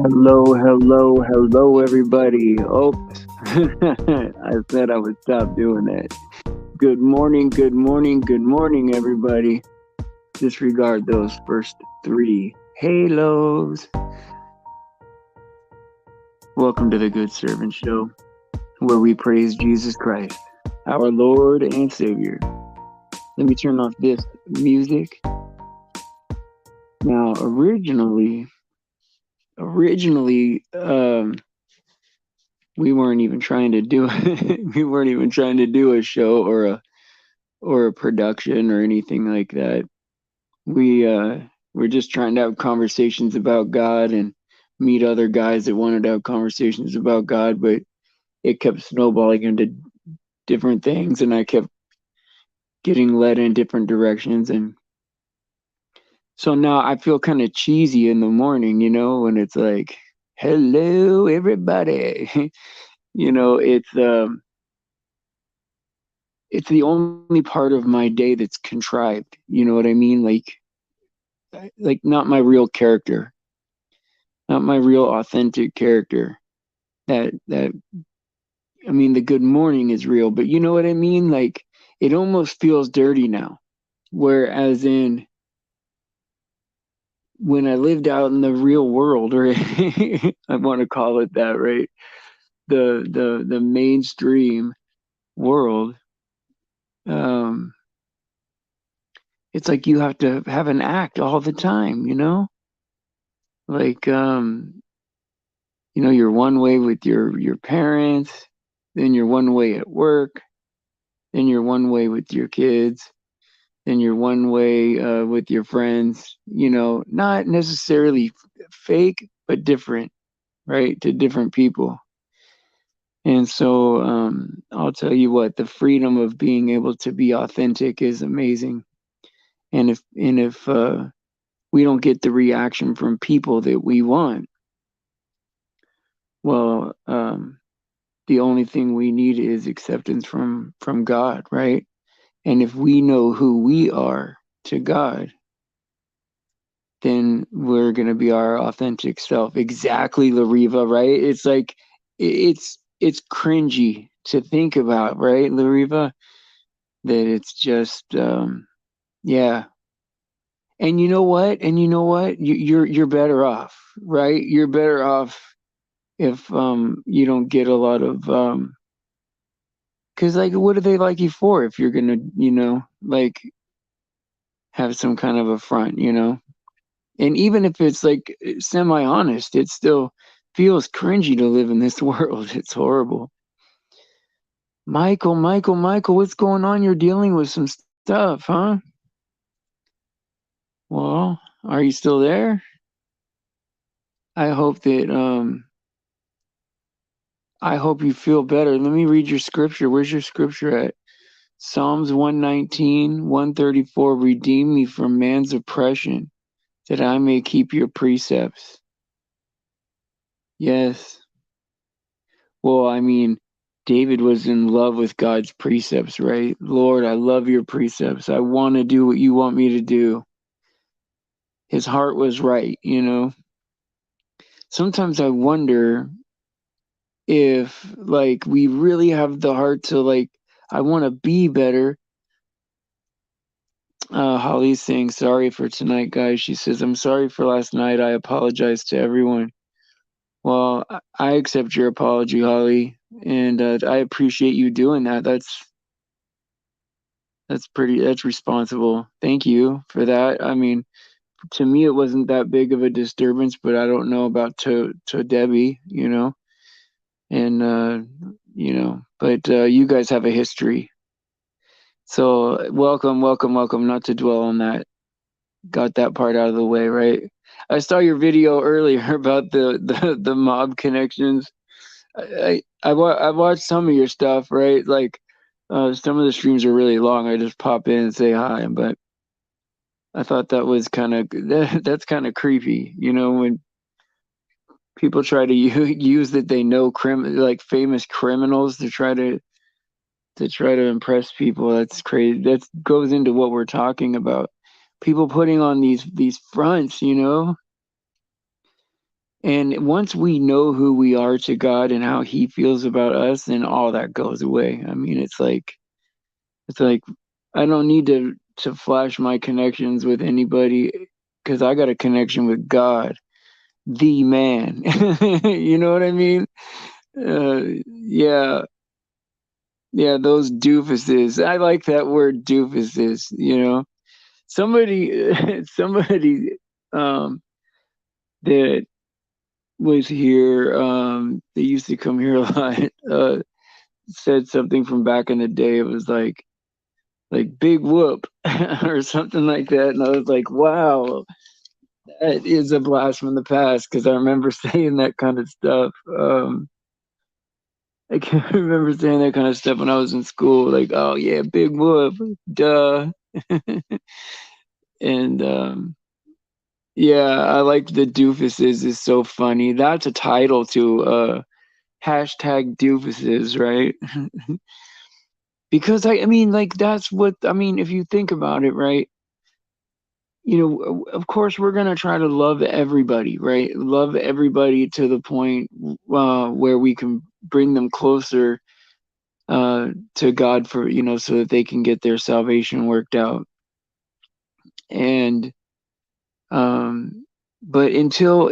Hello, hello, hello, everybody. Oops. I said I would stop doing that. Good morning, good morning, good morning, everybody. Disregard those first three halos. Welcome to the Good Servant Show, where we praise Jesus Christ, our Lord and Savior. Let me turn off this music. Now, originally, we weren't even trying to do we weren't even trying to do a show or a production or anything like that. We're just trying to have conversations about God and meet other guys that wanted to have conversations about God, but it kept snowballing into different things, and I kept getting led in different directions. And so now I feel kind of cheesy in the morning, when it's like, hello everybody. It's the only part of my day that's contrived. You know what I mean? Like not my real character, not my real authentic character. That I mean, the good morning is real, but you know what I mean? Like it almost feels dirty now. Whereas in when I lived out in the real world, or I want to call it that, right? The mainstream world, um, it's like you have to have an act all the time, Like you're one way with your parents, then you're one way at work, then you're one way with your kids, then you're one way with your friends. Not necessarily fake, but different, right? To different people. And so I'll tell you what, the freedom of being able to be authentic is amazing. And if we don't get the reaction from people that we want, well, the only thing we need is acceptance from God, right? And if we know who we are to God, then we're going to be our authentic self. Exactly, Lariva, right? It's like it's cringy to think about, right, Lariva? That it's just yeah. And you know what? You're better off, right? You're better off if you don't get a lot of because like what do they like you for if you're gonna like have some kind of a front. And even if it's like semi honest, it still feels cringy to live in this world. It's horrible. Michael, what's going on? You're dealing with some stuff, huh? Well, are you still there? I hope that I hope you feel better. Let me read your scripture. Where's your scripture at? Psalms 119, 134. Redeem me from man's oppression, that I may keep your precepts. Yes. Well, I mean, David was in love with God's precepts, right? Lord, I love your precepts. I want to do what you want me to do. His heart was right. Sometimes I wonder if, like, we really have the heart to, like, I want to be better. Holly's saying sorry for tonight, guys. She says, I'm sorry for last night. I apologize to everyone. Well, I accept your apology, Holly, and I appreciate you doing that. That's responsible. Thank you for that. I mean, to me, it wasn't that big of a disturbance, but I don't know about to Debbie. And but you guys have a history. So welcome. Not to dwell on that. Got that part out of the way, right? I saw your video earlier about the mob connections. I watched some of your stuff, right? Like some of the streams are really long. I just pop in and say hi, but I thought that was that's kind of creepy, when people try to use that they know like famous criminals to try to impress people. That's crazy. That goes into what we're talking about. People putting on these fronts. And once we know who we are to God and how he feels about us, then all that goes away. I mean, it's like I don't need to flash my connections with anybody because I got a connection with God, the man. You know what I mean? Yeah, yeah, those doofuses. I like that word doofuses, you know. Somebody somebody um that was here, they used to come here a lot, said something from back in the day. It was like big whoop or something like that. And I was like, wow, that is a blast from the past because I remember saying that kind of stuff. I can't remember saying that kind of stuff when I was in school, like, oh yeah, big whoop, duh. And yeah, I like the doofuses is so funny. That's a title to hashtag doofuses, right? Because I mean, like that's what I mean. If you think about it, right? You know, of course, we're gonna try to love everybody, right? Love everybody to the point where we can bring them closer to God for so that they can get their salvation worked out. And um, but until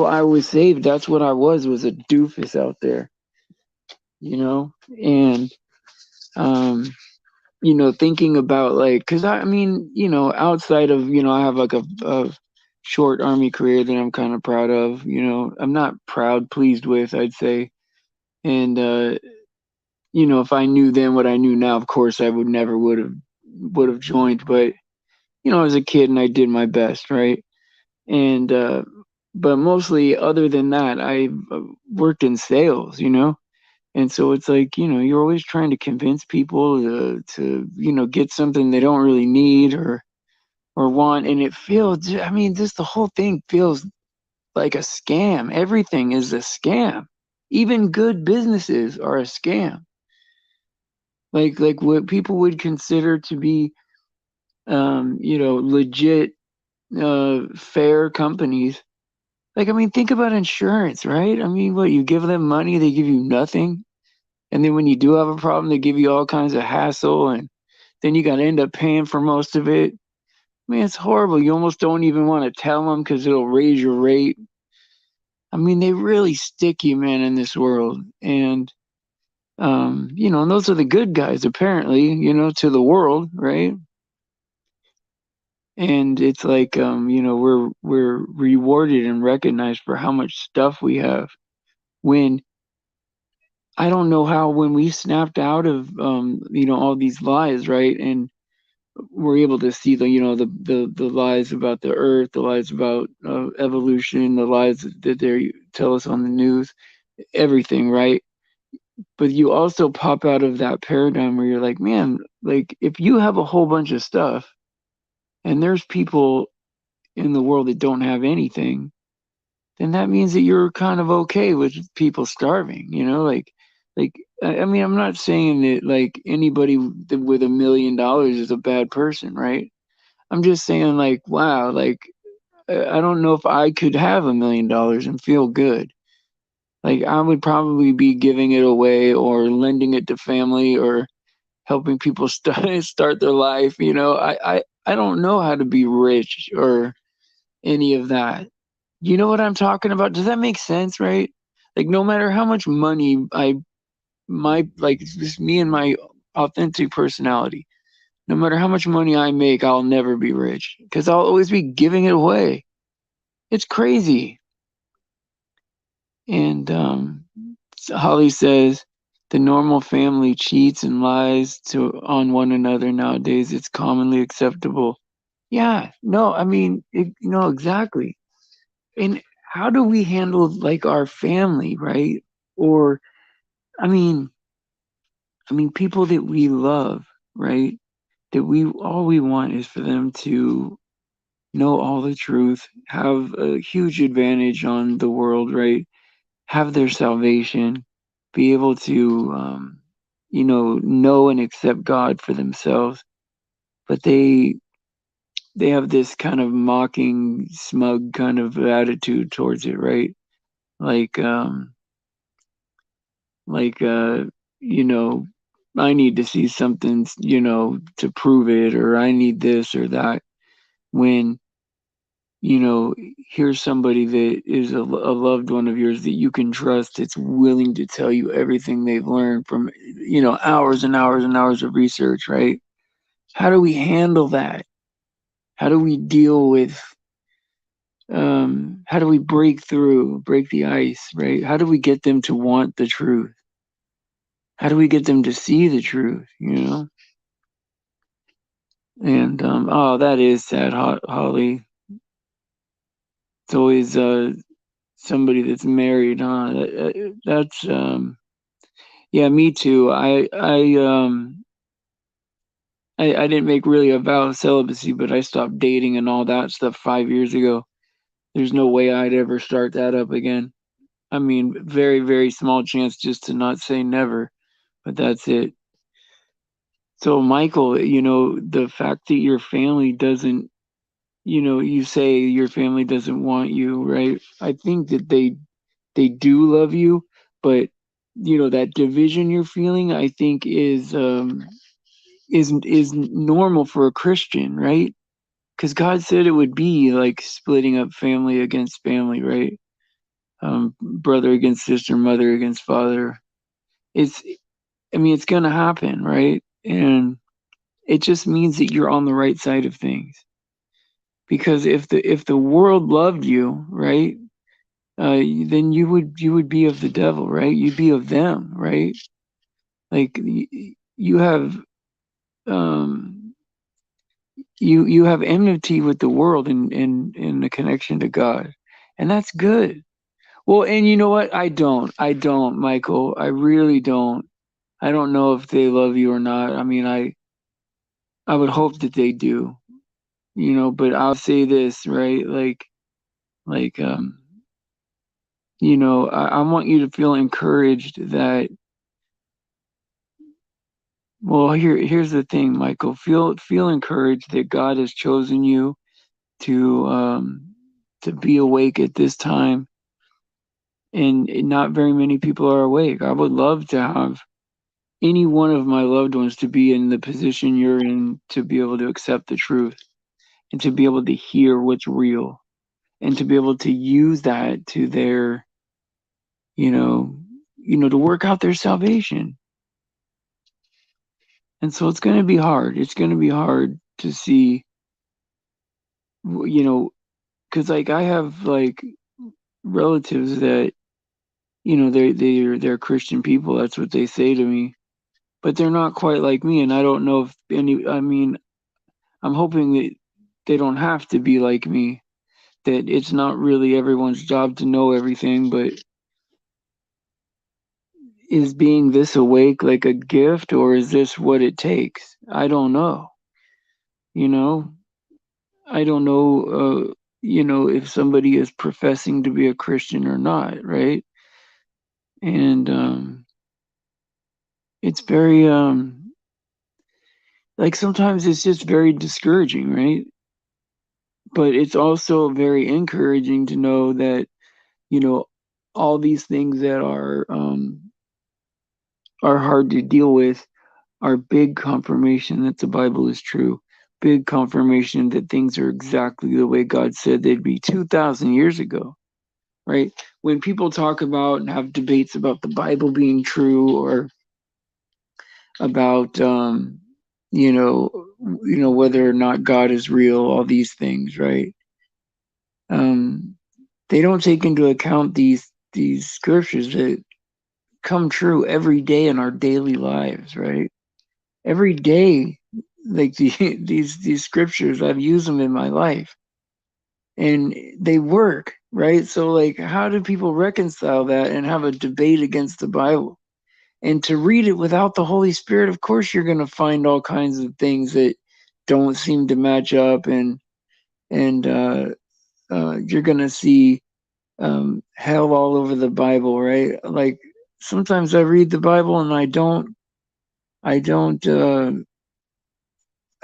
I was saved, that's what I was a doofus out there, and um thinking about like, because I mean, outside of, I have like a short army career that I'm kind of proud of. I'm not proud, pleased with, I'd say. And if I knew then what I knew now, of course I would have joined. But I was a kid and I did my best, right? And but mostly, other than that, I worked in sales, and so it's like, you're always trying to convince people to get something they don't really need or want. And it feels, I mean, just the whole thing feels like a scam. Everything is a scam. Even good businesses are a scam. Like what people would consider to be, legit, fair companies. Like, I mean, think about insurance, right? I mean, what, you give them money, they give you nothing. And then when you do have a problem, they give you all kinds of hassle, and then you got to end up paying for most of it. I mean, it's horrible. You almost don't even want to tell them because it'll raise your rate. I mean, they really stick you, man, in this world. And, and those are the good guys, apparently, to the world, right? And it's like, we're rewarded and recognized for how much stuff we have. When I don't know how, when we snapped out of, all these lies, right? And we're able to see the lies about the earth, the lies about evolution, the lies that they tell us on the news, everything, right? But you also pop out of that paradigm where you're like, man, like if you have a whole bunch of stuff and there's people in the world that don't have anything, then that means that you're kind of okay with people starving, like I mean, I'm not saying that like anybody with $1 million is a bad person, right? I'm just saying, like, wow, like, I don't know if I could have $1 million and feel good. Like, I would probably be giving it away or lending it to family or helping people start their life. I don't know how to be rich or any of that. You know what I'm talking about? Does that make sense, right? Like, no matter how much money like, just me and my authentic personality, no matter how much money I make, I'll never be rich because I'll always be giving it away. It's crazy. And Holly says the normal family cheats and lies on one another nowadays. It's commonly acceptable. Yeah, no, I mean, exactly. And how do we handle like our family, right? Or I mean, people that we love, right? That all we want is for them to know all the truth, have a huge advantage on the world, right? Have their salvation, be able to, know and accept God for themselves. But they they have this kind of mocking, smug kind of attitude towards it, right? Like, like, you know, I need to see something, to prove it, or I need this or that. When, here's somebody that is a loved one of yours that you can trust, that's willing to tell you everything they've learned from, hours and hours and hours of research, right? How do we handle that? How do we deal with, how do we break the ice, right? How do we get them to want the truth? How do we get them to see the truth, And, oh, that is sad, Holly. It's always, somebody that's married, huh? That's, yeah, me too. I didn't make really a vow of celibacy, but I stopped dating and all that stuff 5 years ago. There's no way I'd ever start that up again. I mean, very, very small chance just to not say never, but that's it. So, Michael, the fact that your family doesn't, you say your family doesn't want you, right? I think that they do love you, but that division you're feeling, I think is normal for a Christian, right? Because God said it would be like splitting up family against family, right? Brother against sister, mother against father. It's, I mean, it's gonna happen, right? And it just means that you're on the right side of things. Because if the world loved you, right, then you would be of the devil, right? You'd be of them, right? Like you have um you have enmity with the world in the connection to God, and that's good. Well, and you know what? I don't, Michael. I really don't. I don't know if they love you or not. I mean, I would hope that they do, but I'll say this, right? Like, I want you to feel encouraged that, well, here's the thing, Michael. Feel encouraged that God has chosen you to, to be awake at this time, and not very many people are awake. I would love to have any one of my loved ones to be in the position you're in, to be able to accept the truth and to be able to hear what's real, and to be able to use that to their, you know, to work out their salvation. And so it's going to be hard. It's going to be hard to see, you know, because like I have like relatives that, they're Christian people. That's what they say to me, but they're not quite like me. And I don't know if any. I mean, I'm hoping that they don't have to be like me. That it's not really everyone's job to know everything, but is being this awake like a gift, or is this what it takes? I don't know. You know, I don't know, if somebody is professing to be a Christian or not, right? And it's very, like sometimes it's just very discouraging, right? But it's also very encouraging to know that, you know, all these things that are hard to deal with are big confirmation that the Bible is true. Big confirmation that things are exactly the way God said they'd be 2,000 years ago, right? When people talk about and have debates about the Bible being true, or about, whether or not God is real, all these things, right? Um, they don't take into account these scriptures that come true every day in our daily lives, right? Every day, like these scriptures, I've used them in my life, and they work, right? So like, how do people reconcile that and have a debate against the Bible? And to read it without the Holy Spirit, of course, you're going to find all kinds of things that don't seem to match up, and you're going to see hell all over the Bible, right? Like sometimes I read the Bible and I don't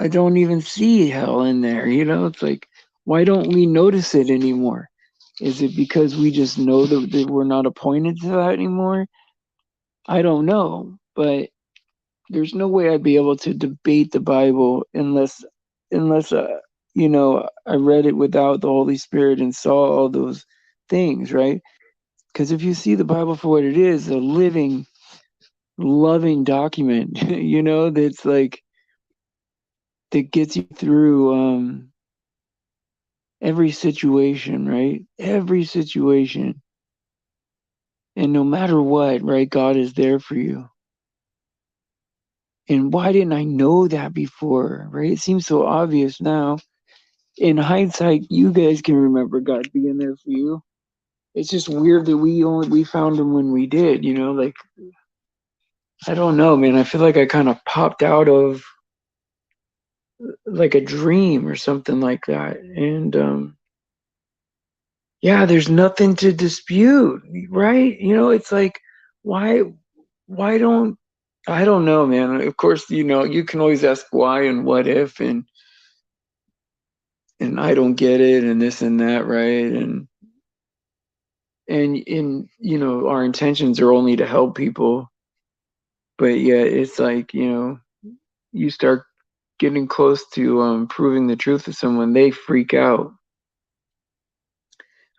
I don't even see hell in there. It's like, why don't we notice it anymore? Is it because we just know that we're not appointed to that anymore? I don't know, but there's no way I'd be able to debate the Bible unless I read it without the Holy Spirit and saw all those things, right? Because if you see the Bible for what it is, a living, loving document, that's like that gets you through every situation, right? Every situation. And no matter what, right, God is there for you. And why didn't I know that before, right? It seems so obvious now. In hindsight, you guys can remember God being there for you. It's just weird that we found him when we did, like I don't know, man. I feel like I kind of popped out of like a dream or something like that. And yeah, there's nothing to dispute, right? It's like why don't I don't know, man. Of course, you can always ask why and what if and I don't get it and this and that, right? And our intentions are only to help people, but yeah, it's like, you start getting close to proving the truth to someone, they freak out.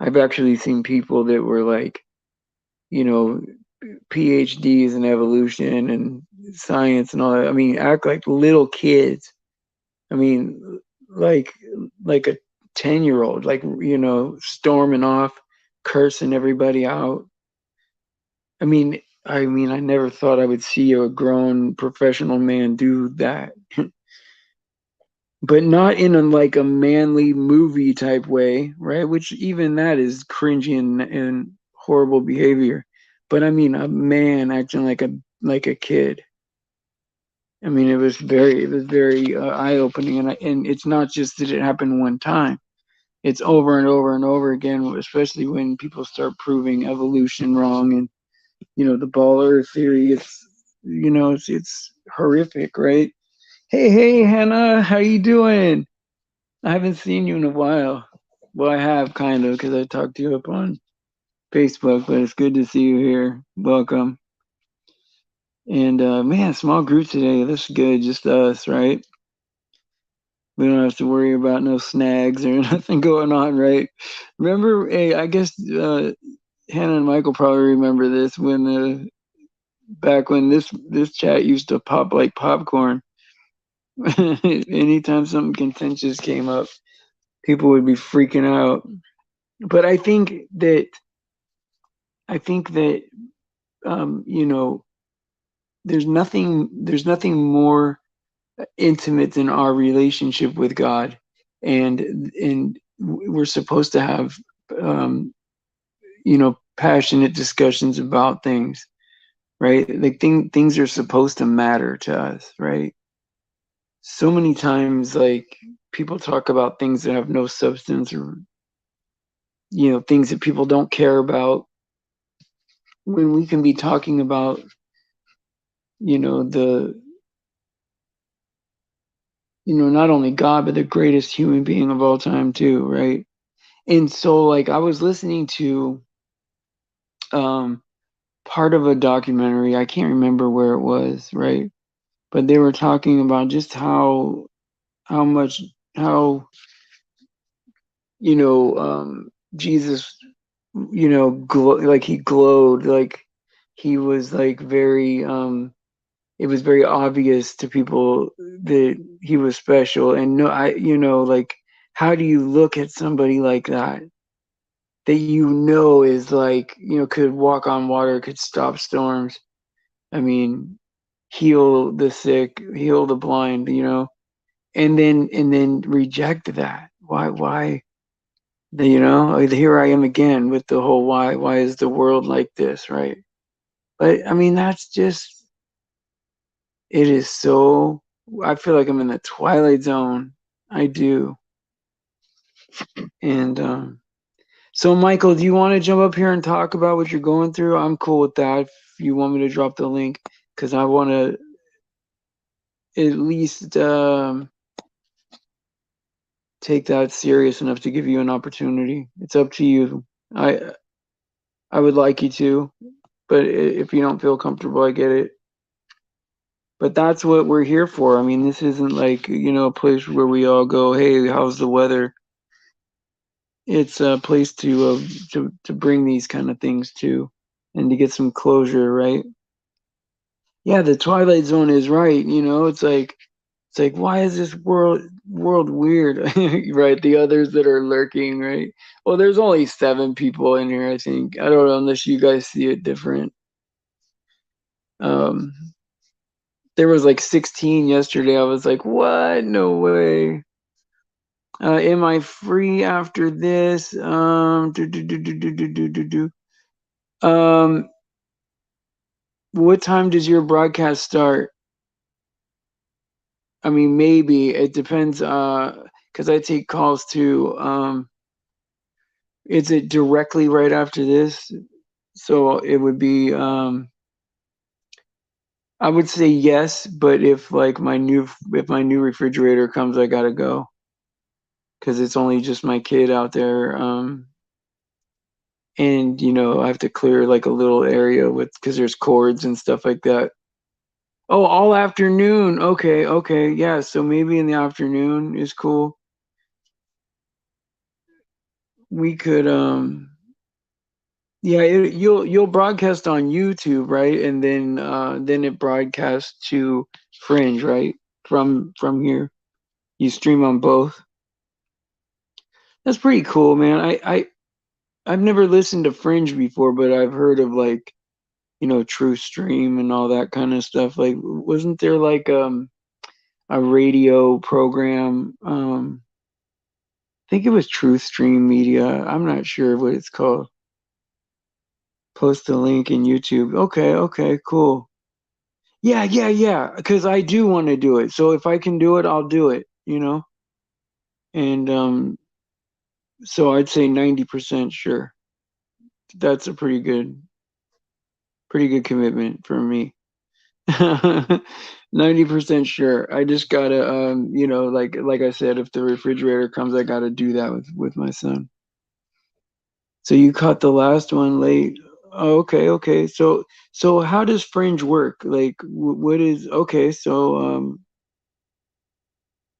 I've actually seen people that were like, you know, PhDs in evolution and science and all that. I mean, act like little kids. I mean, like like a 10-year-old, like, storming off, cursing everybody out. I never thought I would see a grown professional man do that. But not in like a manly movie type way, right? Which even that is cringy and horrible behavior. But I mean, a man acting like a kid. It was very eye opening, and it's not just that it happened one time. It's over and over and over again, especially when people start proving evolution wrong and the ball earth theory. It's horrific, right? Hey, Hannah, how you doing? I haven't seen you in a while. Well, I have kind of because I talked to you up on Facebook, but it's good to see you here. Welcome. And man, small group today. This is good. Just us, right? We don't have to worry about no snags or nothing going on, right? Remember, hey, I guess Hannah and Michael probably remember this when back when this chat used to pop like popcorn. Anytime something contentious came up, people would be freaking out. But I think that um, you know there's nothing more intimate than our relationship with God, and we're supposed to have passionate discussions about things, right? Like things are supposed to matter to us, right? So many times, like, people talk about things that have no substance, or things that people don't care about, when we can be talking about the not only God, but the greatest human being of all time too, right? And so, like, I was listening to um part of a documentary. I can't remember where it was, right? But they were talking about just how much how Jesus, like he glowed, like he was like very it was very obvious to people that he was special. And no, like, how do you look at somebody like that is like, could walk on water, could stop storms, I mean, heal the sick, heal the blind, and then reject that? Why? Here I am again with the whole why is the world like this, right? But I mean, that's just, it is so, I feel like I'm in the twilight zone. I do. And so, Michael, do you want to jump up here and talk about what you're going through? I'm cool with that if you want me to drop the link, because I want to at least take that serious enough to give you an opportunity. It's up to you. I would like you to, but if you don't feel comfortable, I get it. But that's what we're here for. I mean, this isn't like, a place where we all go, "Hey, how's the weather?" It's a place to bring these kind of things to, and to get some closure, right? Yeah, the Twilight Zone is right. It's like, why is this world weird? Right? The others that are lurking, right? Well, there's only 7 people in here, I think. I don't know unless you guys see it different. Um, there was like 16 yesterday. I was like, what? No way. Am I free after this? Um, what time does your broadcast start? I mean, maybe it depends. Because I take calls too. Is it directly right after this? So it would be. I would say yes, but if my new refrigerator comes, I gotta go because it's only just my kid out there. And I have to clear like a little area because there's cords and stuff like that. Oh, all afternoon. Okay, okay, yeah. So maybe in the afternoon is cool. We could yeah, you'll broadcast on YouTube, right? And then it broadcasts to Fringe, right? From here. You stream on both. That's pretty cool, man. I've never listened to Fringe before, but I've heard of like, True Stream and all that kind of stuff. Like, wasn't there like a radio program? I think it was Truth Stream Media. I'm not sure what it's called. Post the link in YouTube. Okay, okay, cool. Yeah, yeah, yeah. Because I do want to do it. So if I can do it, I'll do it. And so I'd say 90% sure. That's a pretty good commitment for me. 90% sure. I just gotta like I said, if the refrigerator comes, I gotta do that with my son. So you caught the last one late. Oh, okay, okay. So how does Fringe work? Like what is okay, so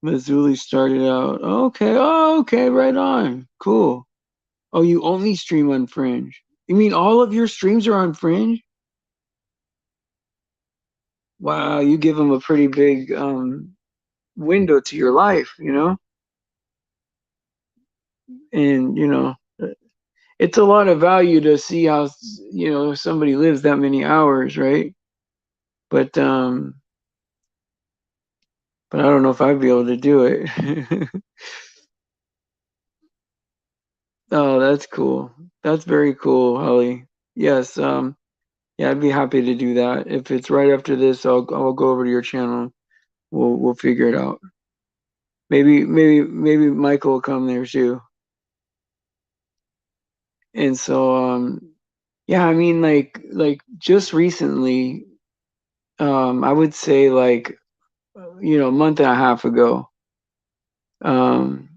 Mazzuli started out. Okay, oh, okay, right on. Cool. Oh, you only stream on Fringe. You mean all of your streams are on Fringe? Wow, you give them a pretty big window to your life. And it's a lot of value to see how somebody lives that many hours, right? But I don't know if I'd be able to do it. Oh, that's cool. That's very cool, Holly. Yes, yeah, I'd be happy to do that. If it's right after this, I'll go over to your channel. We'll figure it out. Maybe Michael will come there too. And so yeah, I mean like just recently, I would say like a month and a half ago. Um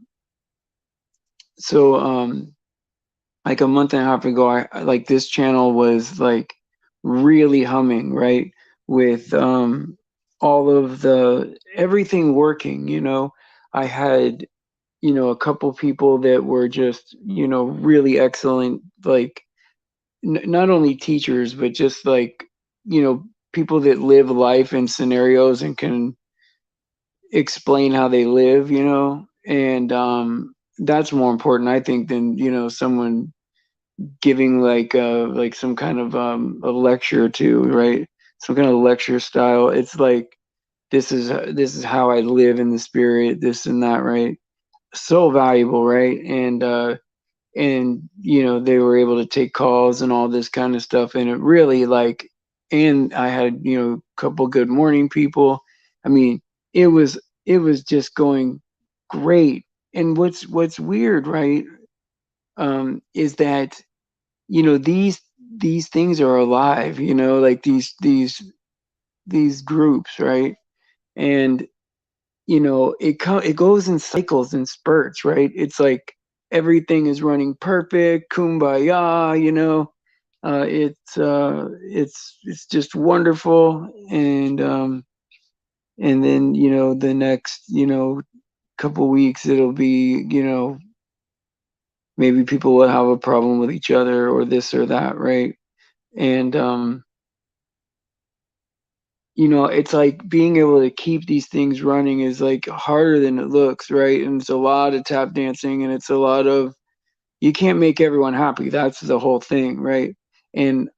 so like a month and a half ago, like this channel was like really humming, right? With all of the everything working. I had, a couple people that were just, really excellent, like not only teachers, but just like, you know, people that live life in scenarios and can explain how they live. And that's more important, I think, than, someone giving like some kind of a lecture to, right? Some kind of lecture style. It's like this is how I live in the spirit, this and that, right? So valuable, right? And they were able to take calls and all this kind of stuff, and it really like, and I had a couple good morning people. I mean, it was just going great. And what's weird, right, is that these things are alive, like these groups, right? And you know, it goes in cycles and spurts, right? It's like everything is running perfect, kumbaya, you know. It's just wonderful, and then, you know, the next, you know, couple weeks it'll be, you know, maybe people will have a problem with each other or this or that, right? And you know, it's like being able to keep these things running is like harder than it looks, right? And it's a lot of tap dancing, and it's a lot of, you can't make everyone happy. That's the whole thing, right? And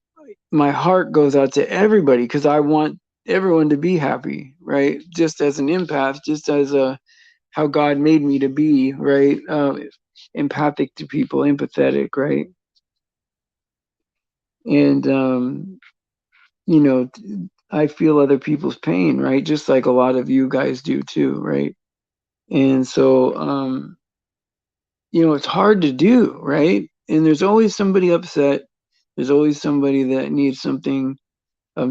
my heart goes out to everybody because I want everyone to be happy, right? Just as an empath, just as a how God made me to be, right? Empathic to people, empathetic, right? And you know, I feel other people's pain, right? Just like a lot of you guys do too, right? And so, you know, it's hard to do, right? And there's always somebody upset. There's always somebody that needs something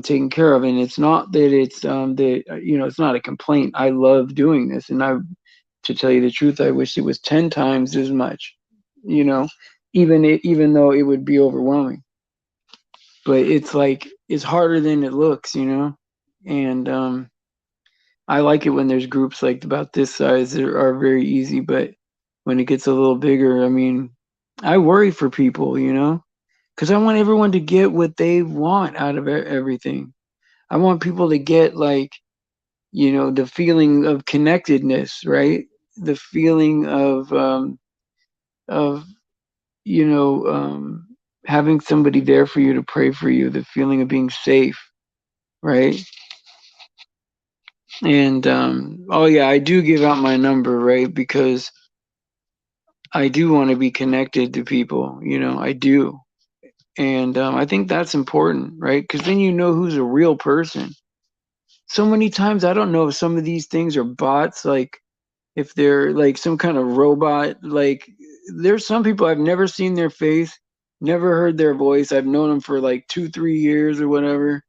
taken care of. And it's not that it's that you know, it's not a complaint. I love doing this, and to tell you the truth, I wish it was 10 times as much. You know, even though it would be overwhelming, but it's like it's harder than it looks. You know, and I like it when there's groups like about this size that are very easy, but when it gets a little bigger, I mean, I worry for people, you know, because I want everyone to get what they want out of everything. I want people to get like, you know, the feeling of connectedness, right? The feeling of you know, having somebody there for you to pray for you, the feeling of being safe, right? And oh yeah, I do give out my number, right? Because I do want to be connected to people, you know, I do. And I think that's important, right? Because then you know who's a real person. So many times I don't know if some of these things are bots, like if they're like some kind of robot. Like there's some people I've never seen their face, never heard their voice. I've known them for like 2, 3 years or whatever.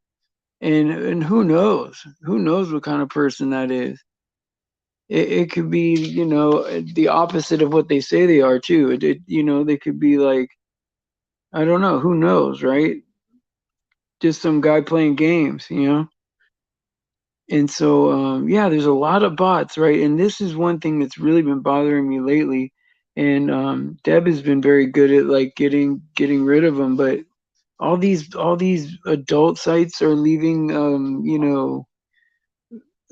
And who knows? Who knows what kind of person that is? It could be, you know, the opposite of what they say they are too. You know, they could be like, I don't know, who knows, right? Just some guy playing games, you know? And so, yeah, there's a lot of bots, right? And this is one thing that's really been bothering me lately. And Deb has been very good at like getting rid of them. But all these adult sites are leaving, you know,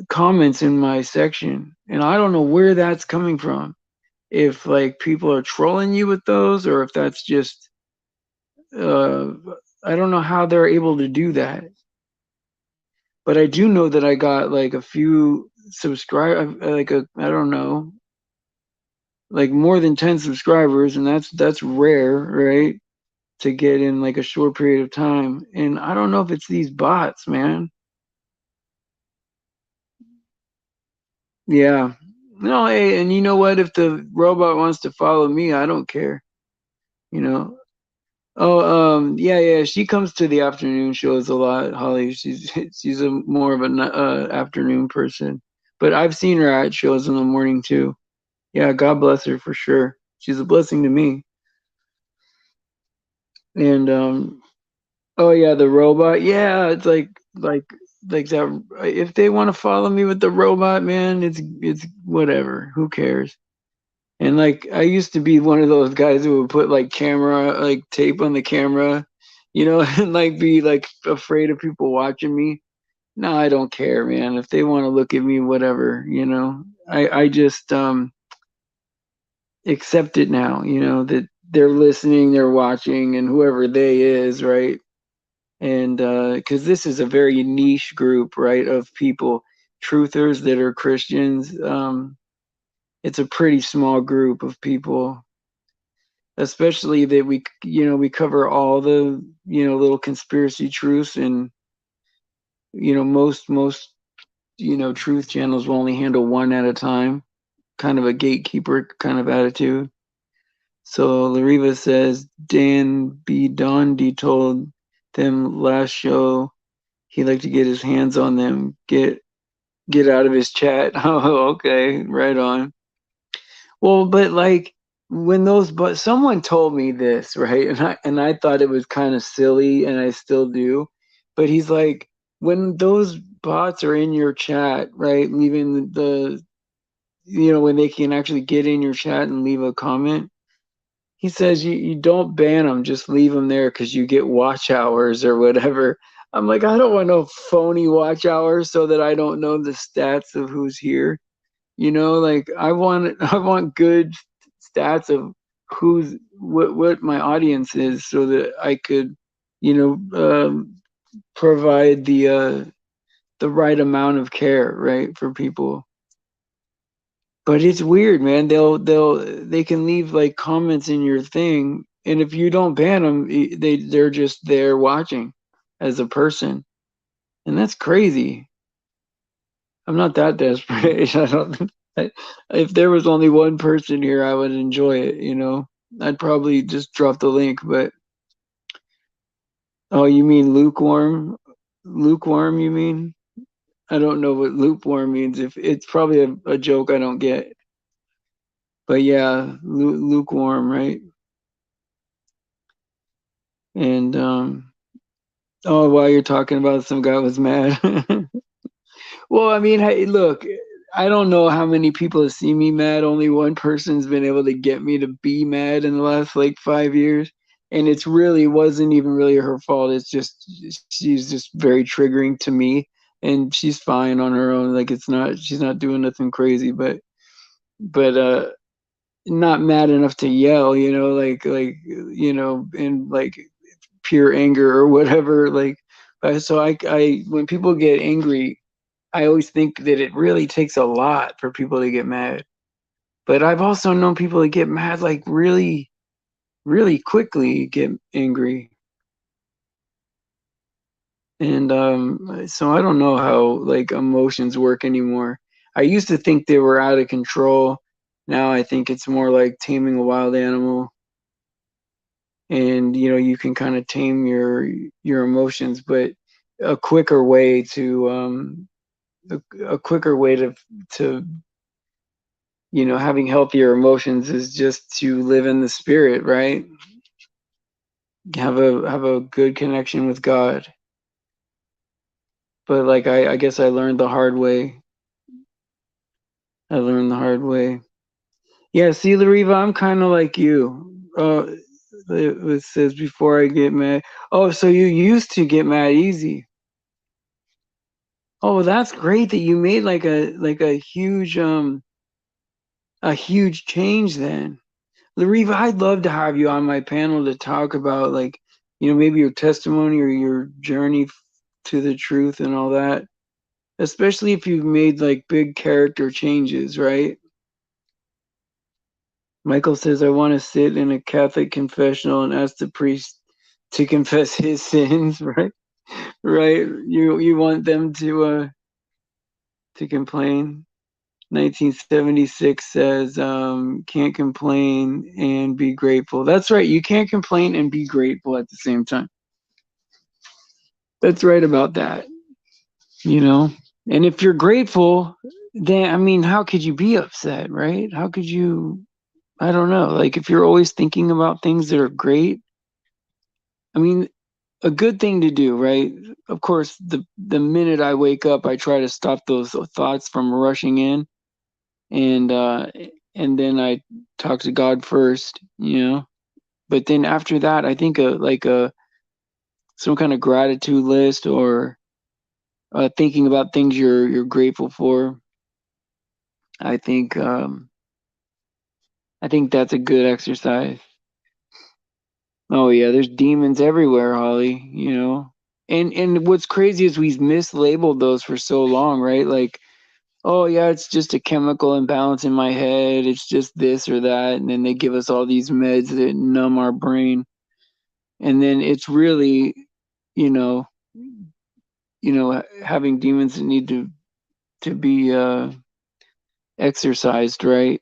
comments in my section, and I don't know where that's coming from. If like people are trolling you with those, or if that's just, uh, I don't know how they're able to do that. But I do know that I got like a few subscribe, like a, I don't know, like more than 10 subscribers, and that's rare, right? To get in like a short period of time. And I don't know if it's these bots, man. Yeah. No, hey, and you know what? If the robot wants to follow me, I don't care. You know. Oh, yeah, yeah. She comes to the afternoon shows a lot, Holly. She's a more of an afternoon person, but I've seen her at shows in the morning too. Yeah, God bless her for sure. She's a blessing to me. And oh yeah, the robot. Yeah, it's like that. If they want to follow me with the robot, man, it's whatever. Who cares? And like I used to be one of those guys who would put like camera like tape on the camera, you know, and like be like afraid of people watching me. No, I don't care, man. If they want to look at me, whatever, you know. I just accept it now, you know, that they're listening, they're watching, and whoever they is, right? And because this is a very niche group, right, of people, truthers that are Christians. It's a pretty small group of people, especially that we, you know, we cover all the, you know, little conspiracy truths. And you know, most you know, truth channels will only handle one at a time, kind of a gatekeeper kind of attitude. So Lariva says Dan B. Dondi told them last show he'd like to get his hands on them, get Get out of his chat. Oh, okay, right on. Well, but like when those, but someone told me this, right? And I thought it was kind of silly, and I still do. But he's like, when those bots are in your chat, right, leaving when they can actually get in your chat and leave a comment, he says you don't ban them, just leave them there because you get watch hours or whatever. I'm like, I don't want no phony watch hours so that I don't know the stats of who's here. Like I want good stats of what my audience is so that I could, you provide the right amount of care, right, for people. But it's weird, man. They can leave like comments in your thing, and if you don't ban them, they're just there watching as a person, and that's crazy. I'm not that desperate. I don't. If there was only one person here, I would enjoy it. I'd probably just drop the link. But oh, you mean lukewarm? Lukewarm? You mean? I don't know what lukewarm means. If it's probably a joke I don't get. But yeah, lukewarm, right? And oh, while you're talking about some guy was mad. Well, I mean, hey, look, I don't know how many people have seen me mad. Only one person's been able to get me to be mad in the last like 5 years. And it's really wasn't even really her fault. It's just she's just very triggering to me. And she's fine on her own. Like she's not doing nothing crazy, but not mad enough to yell, in like pure anger or whatever. Like, so I when people get angry, I always think that it really takes a lot for people to get mad. But I've also known people that get mad like really, really quickly get angry. And so I don't know how like emotions work anymore. I used to think they were out of control. Now I think it's more like taming a wild animal. And you can kind of tame your emotions, but a quicker way to a quicker way to having healthier emotions is just to live in the spirit, right? Have a good connection with God. But like I guess I learned the hard way. I learned the hard way. Yeah, see, Lariva, I'm kind of like you. It says before I get mad. Oh, so you used to get mad easy. Oh, well, that's great that you made like a huge change then. Lariva, I'd love to have you on my panel to talk about like, maybe your testimony or your journey to the truth and all that. Especially if you've made like big character changes, right? Michael says, I want to sit in a Catholic confessional and ask the priest to confess his sins, right? Right. You want them to complain. 1976 says, can't complain and be grateful. That's right. You can't complain and be grateful at the same time. That's right about that, you know? And if you're grateful, then, I mean, how could you be upset, right? How could you, I don't know. Like, if you're always thinking about things that are great, I mean, a good thing to do, right? Of course, the minute I wake up, I try to stop those thoughts from rushing in, and uh, and then I talk to God first. But then after that, I think a some kind of gratitude list or thinking about things you're grateful for. I think I think that's a good exercise. Oh yeah, there's demons everywhere, Holly. And what's crazy is we've mislabeled those for so long, right? Like, oh yeah, it's just a chemical imbalance in my head. It's just this or that, and then they give us all these meds that numb our brain. And then it's really, you know, having demons that need to be exercised, right?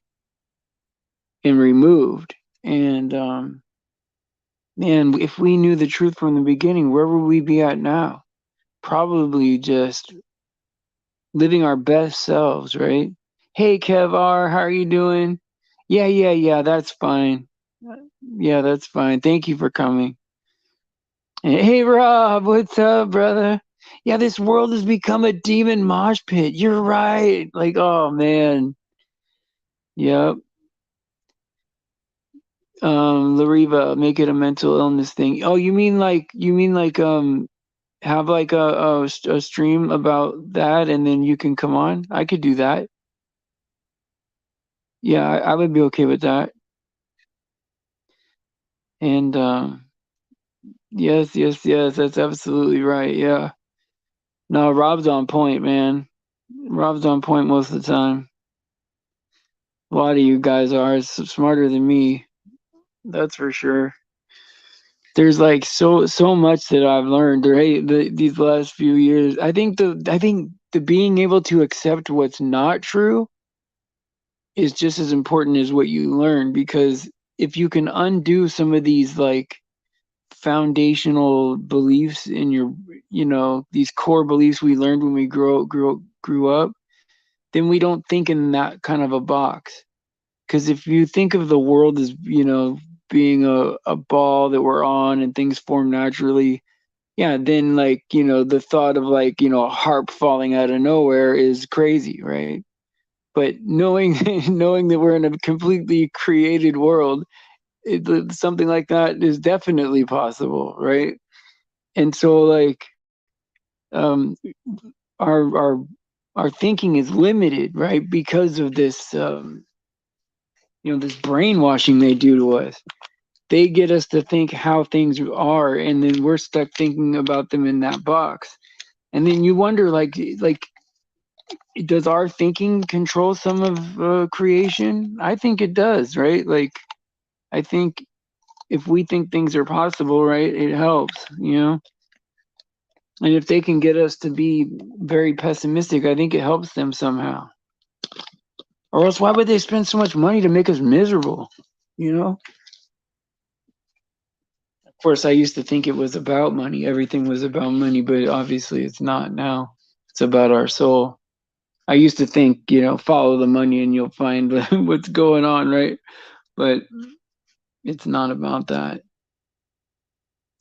And removed. And man, if we knew the truth from the beginning, where would we be at now? Probably just living our best selves, right? Hey, Kev R, how are you doing? Yeah, that's fine. Yeah, that's fine. Thank you for coming. Hey, Rob, what's up, brother? Yeah, this world has become a demon mosh pit. You're right. Like, oh man. Yep. Lariva, make it a mental illness thing. Oh, you mean like have like a stream about that and then you can come on? I could do that. Yeah, I would be okay with that. And yes, that's absolutely right. Yeah. No, Rob's on point, man. Rob's on point most of the time. A lot of you guys are smarter than me. That's for sure. There's like so much that I've learned, right? These last few years. I think the being able to accept what's not true is just as important as what you learn, because if you can undo some of these like foundational beliefs in your, these core beliefs we learned when we grew up, then we don't think in that kind of a box. Because if you think of the world as, being a ball that we're on and things form naturally, yeah, then like, the thought of like, a harp falling out of nowhere is crazy, right? But knowing knowing that we're in a completely created world, something like that is definitely possible, right? And so like, um, our our our thinking is limited, right, because of this, this brainwashing they do to us. They get us to think how things are, and then we're stuck thinking about them in that box. And then you wonder, like, does our thinking control some of creation? I think it does, right? Like, I think if we think things are possible, right, it helps, And if they can get us to be very pessimistic, I think it helps them somehow. Or else, why would they spend so much money to make us miserable? You know? Of course, I used to think it was about money. Everything was about money, but obviously it's not now. It's about our soul. I used to think, follow the money and you'll find what's going on, right? But it's not about that.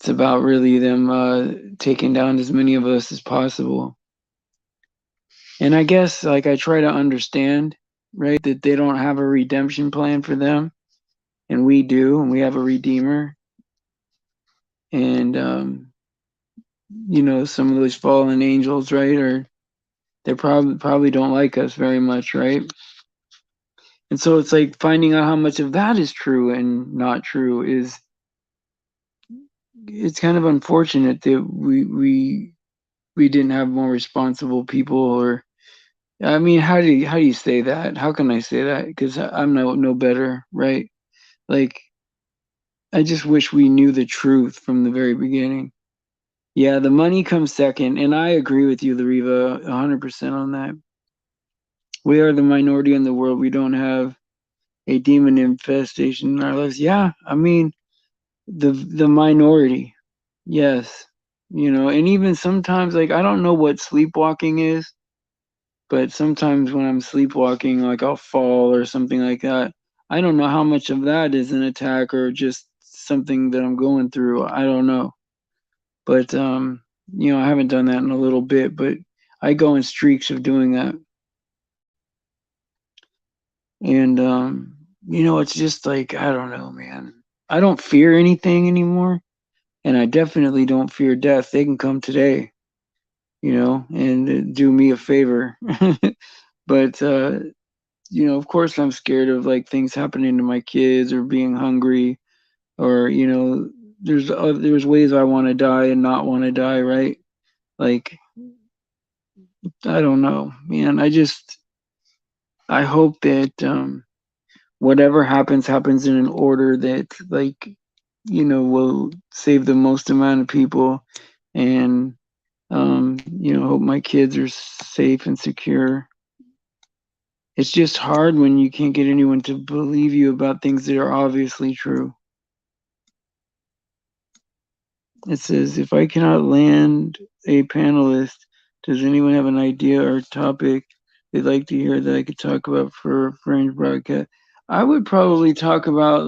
It's about really them taking down as many of us as possible. And I guess, like, I try to understand, right, that they don't have a redemption plan for them, and we do, and we have a redeemer. And some of those fallen angels, right, or they probably don't like us very much, right? And so it's like finding out how much of that is true and not true is, it's kind of unfortunate that we didn't have more responsible people. Or I mean, how do you say that? How can I say that? Because I'm no better, right? Like, I just wish we knew the truth from the very beginning. Yeah, the money comes second, and I agree with you, Lariva, 100% on that. We are the minority in the world. We don't have a demon infestation in our lives. Yeah, I mean, the minority. Yes. And even sometimes, like, I don't know what sleepwalking is, but sometimes when I'm sleepwalking, like, I'll fall or something like that. I don't know how much of that is an attack or just something that I'm going through. I don't know. But I haven't done that in a little bit, but I go in streaks of doing that. And it's just like, I don't know, man. I don't fear anything anymore, and I definitely don't fear death. They can come today, and do me a favor. But of course I'm scared of like things happening to my kids or being hungry, or there's ways I want to die and not want to die, right? Like, I don't know, man. I hope that whatever happens in an order that, like, will save the most amount of people, and hope my kids are safe and secure. It's just hard when you can't get anyone to believe you about things that are obviously true. It says, if I cannot land a panelist, Does anyone have an idea or topic they'd like to hear that I could talk about for Fringe Broadcast? I would probably talk about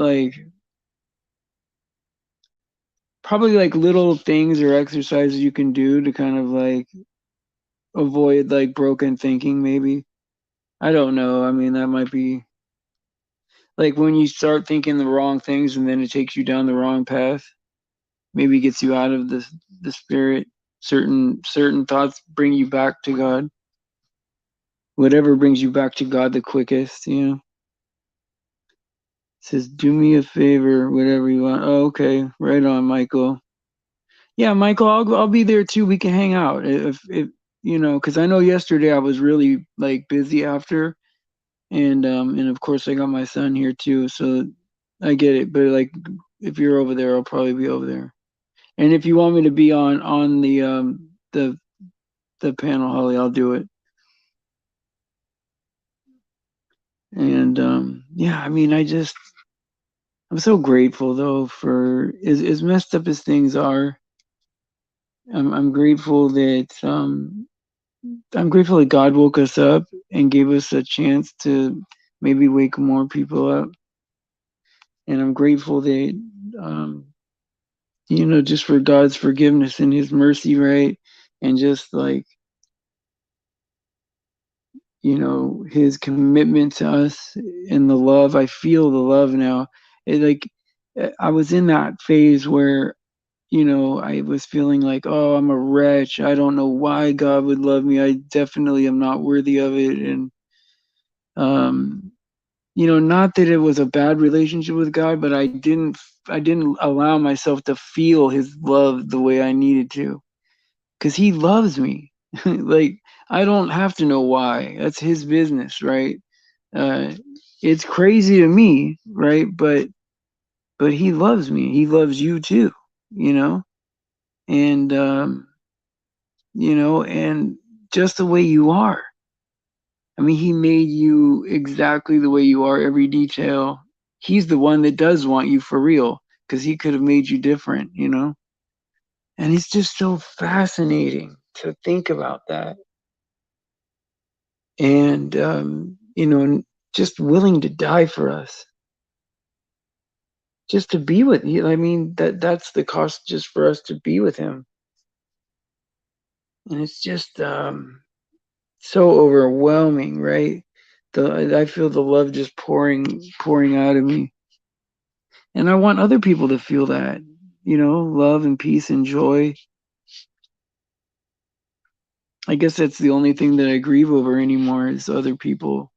probably like little things or exercises you can do to kind of like avoid like broken thinking, maybe. I don't know. I mean, that might be like when you start thinking the wrong things and then it takes you down the wrong path, maybe gets you out of the spirit. Certain thoughts bring you back to God. Whatever brings you back to God the quickest, you know. It says, "Do me a favor, whatever you want." Oh, okay, right on, Michael. Yeah, Michael, I'll be there too. We can hang out if you know, because I know yesterday I was really like busy after, and of course I got my son here too, so I get it. But like, if you're over there, I'll probably be over there. And if you want me to be on the panel, Holly, I'll do it. And yeah, I mean, I'm so grateful though for as messed up as things are. I'm grateful that I'm grateful that God woke us up and gave us a chance to maybe wake more people up. And I'm grateful that um, just for God's forgiveness and His mercy, right? And just like His commitment to us and the love. I feel the love now. I was in that phase where I was feeling like, oh, I'm a wretch. I don't know why God would love me. I definitely am not worthy of it. And, um, not that it was a bad relationship with God, but I didn't allow myself to feel his love the way I needed to because he loves me. Like, I don't have to know why. That's his business, right? Uh, it's crazy to me, right? But he loves me. He loves you too, you know? And, and just the way you are. I mean, he made you exactly the way you are, every detail. He's the one that does want you for real because he could have made you different, you know? And it's just so fascinating to think about that. And, just willing to die for us, just to be with you. I mean, that's the cost just for us to be with him. And it's just so overwhelming, right? I feel the love just pouring out of me. And I want other people to feel that, love and peace and joy. I guess that's the only thing that I grieve over anymore is other people.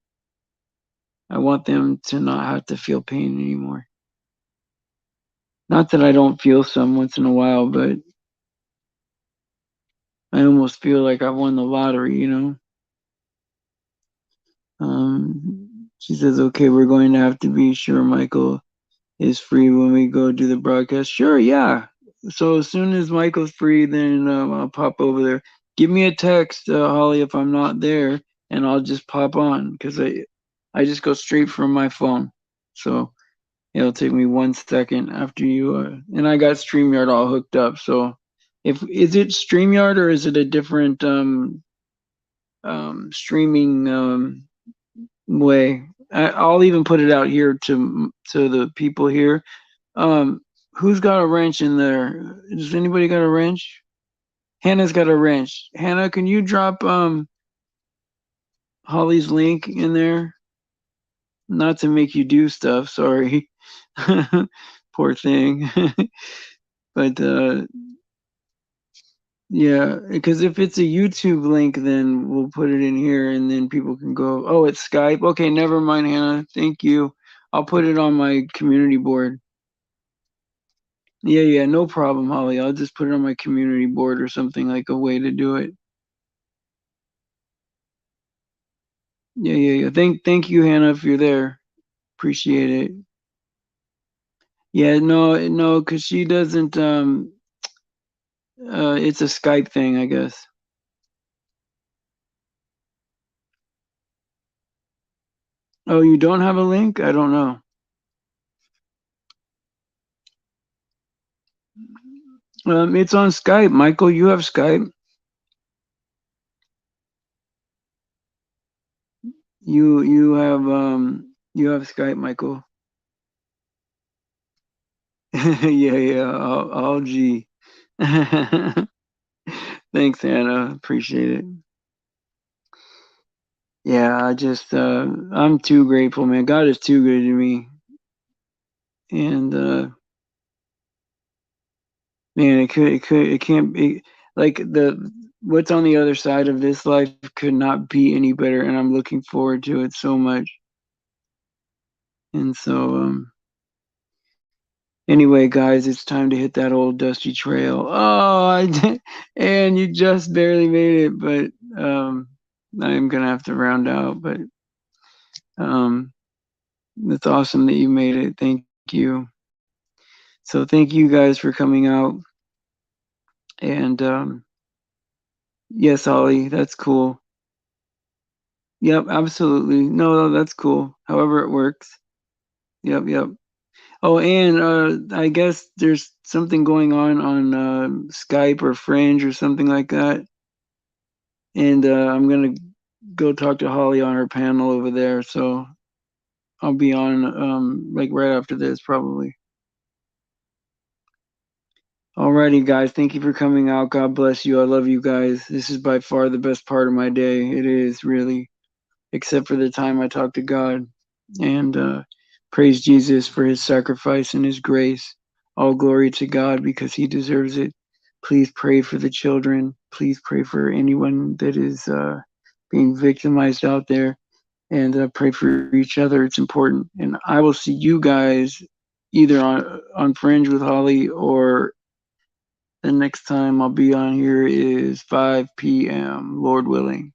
I want them to not have to feel pain anymore. Not that I don't feel some once in a while, but I almost feel like I won the lottery, you know? She says, okay, we're going to have to be sure Michael is free when we go do the broadcast. Sure, yeah. So as soon as Michael's free, then I'll pop over there. Give me a text, Holly, if I'm not there, and I'll just pop on because I just go straight from my phone. So it'll take me 1 second after you. And I got StreamYard all hooked up. So if is it StreamYard or is it a different streaming way? I'll even put it out here to the people here. Um, who's got a wrench in there? Does anybody got a wrench? Hannah's got a wrench. Hannah, can you drop Holly's link in there? Not to make you do stuff, sorry. Poor thing. But yeah, because if it's a YouTube link, then we'll put it in here and then people can go, oh, it's Skype. Okay, never mind, Hannah. Thank you. I'll put it on my community board. Yeah, no problem, Holly. I'll just put it on my community board or something like a way to do it. Yeah. Thank you, Hannah, if you're there. Appreciate it. Yeah, no, because she doesn't. It's a Skype thing, I guess. Oh, you don't have a link? I don't know. It's on Skype. Michael, you have Skype. you have Skype, Michael. Yeah, all G. Thanks, Anna. Appreciate it. Yeah, I'm too grateful, man. God is too good to me. And man, it can't be like what's on the other side of this life could not be any better, and I'm looking forward to it so much. And so, anyway, guys, it's time to hit that old dusty trail. Oh, and you just barely made it, but I'm gonna have to round out. But um, it's awesome that you made it. Thank you. So thank you guys for coming out. And yes, Ollie, that's cool. Yep, absolutely. No, that's cool. However it works. Yep. Oh, and I guess there's something going on Skype or Fringe or something like that. And I'm gonna go talk to Holly on her panel over there. So I'll be on like right after this probably. Alrighty, guys. Thank you for coming out. God bless you. I love you guys. This is by far the best part of my day. It is really, except for the time I talk to God. And praise Jesus for his sacrifice and his grace. All glory to God because he deserves it. Please pray for the children. Please pray for anyone that is being victimized out there, and pray for each other. It's important. And I will see you guys either on Fringe with Holly, or the next time I'll be on here is 5 p.m., Lord willing.